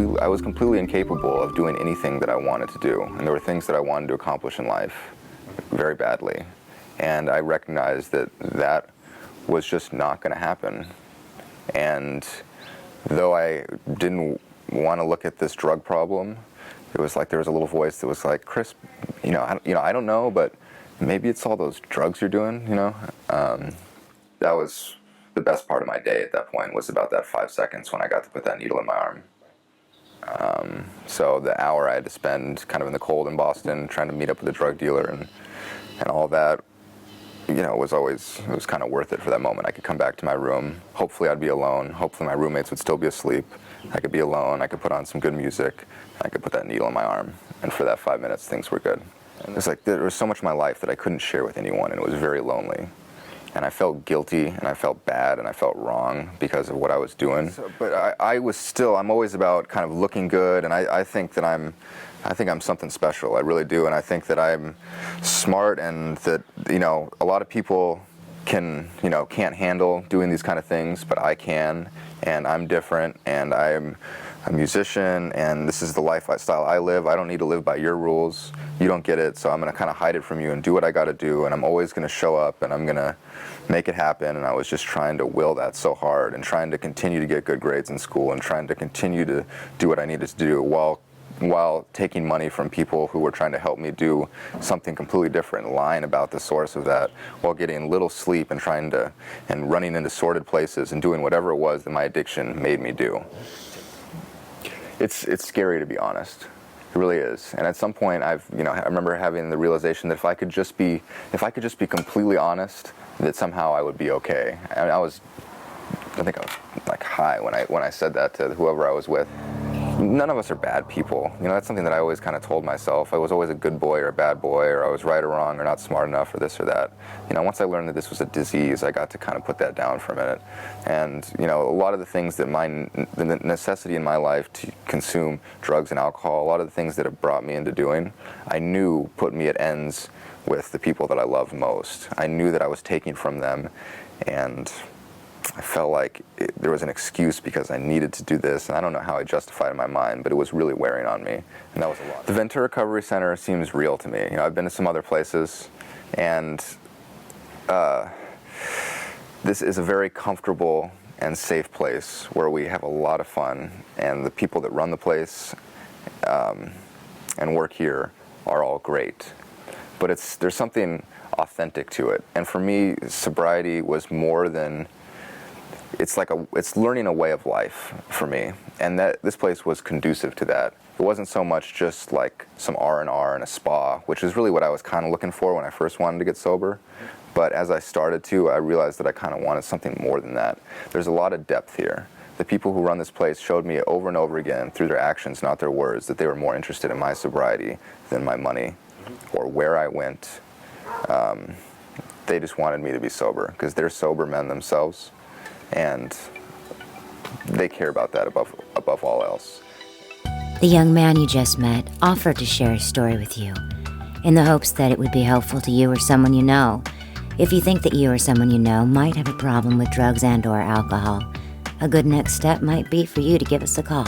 was completely incapable of doing anything that I wanted to do. And there were things that I wanted to accomplish in life very badly. And I recognized that that was just not going to happen. And though I didn't want to look at this drug problem, it was like there was a little voice that was like, Chris, I don't know, but maybe it's all those drugs you're doing, That was the best part of my day at that point, was about that 5 seconds when I got to put that needle in my arm. So the hour I had to spend kind of in the cold in Boston trying to meet up with a drug dealer and all that, it was kind of worth it for that moment. I could come back to my room. Hopefully I'd be alone. Hopefully my roommates would still be asleep. I could be alone. I could put on some good music. I could put that needle in my arm. And for that 5 minutes, things were good. And it's like there was so much of my life that I couldn't share with anyone, and it was very lonely. And I felt guilty, and I felt bad, and I felt wrong because of what I was doing. But I'm always about kind of looking good, and I think that I'm something special. I really do, and I think that I'm smart, and that a lot of people can't handle doing these kind of things, but I can, and I'm different, and I'm a musician, and this is the lifestyle I live. I don't need to live by your rules. You don't get it, so I'm going to kind of hide it from you and do what I got to do, and I'm always going to show up, and I'm going to make it happen. And I was just trying to will that so hard, and trying to continue to get good grades in school, and trying to continue to do what I needed to do while taking money from people who were trying to help me do something completely different, lying about the source of that, while getting little sleep and running into sordid places and doing whatever it was that my addiction made me do. It's scary, to be honest. It really is. And at some point, I remember having the realization that if I could just be completely honest, that somehow I would be okay. And I think I was like high when I said that to whoever I was with. None of us are bad people. That's something that I always kind of told myself. I was always a good boy or a bad boy, or I was right or wrong or not smart enough or this or that. Once I learned that this was a disease, I got to kind of put that down for a minute. And, a lot of the things that the necessity in my life to consume drugs and alcohol, a lot of the things that have brought me into doing, I knew put me at ends with the people that I loved most. I knew that I was taking from them, and I felt like there was an excuse because I needed to do this, and I don't know how I justified it in my mind, but it was really wearing on me, and that was a lot. The Ventura Recovery Center seems real to me. I've been to some other places, and this is a very comfortable and safe place where we have a lot of fun, and the people that run the place and work here are all great. But there's something authentic to it, and for me, sobriety was more than... It's learning a way of life for me, and that this place was conducive to that. It wasn't so much just like some R&R and a spa, which is really what I was kind of looking for when I first wanted to get sober. But as I started to, I realized that I kind of wanted something more than that. There's a lot of depth here. The people who run this place showed me over and over again through their actions, not their words, that they were more interested in my sobriety than my money or where I went. They just wanted me to be sober because they're sober men themselves. And they care about that above all else. The young man you just met offered to share his story with you, in the hopes that it would be helpful to you or someone you know. If you think that you or someone you know might have a problem with drugs and/or alcohol, a good next step might be for you to give us a call.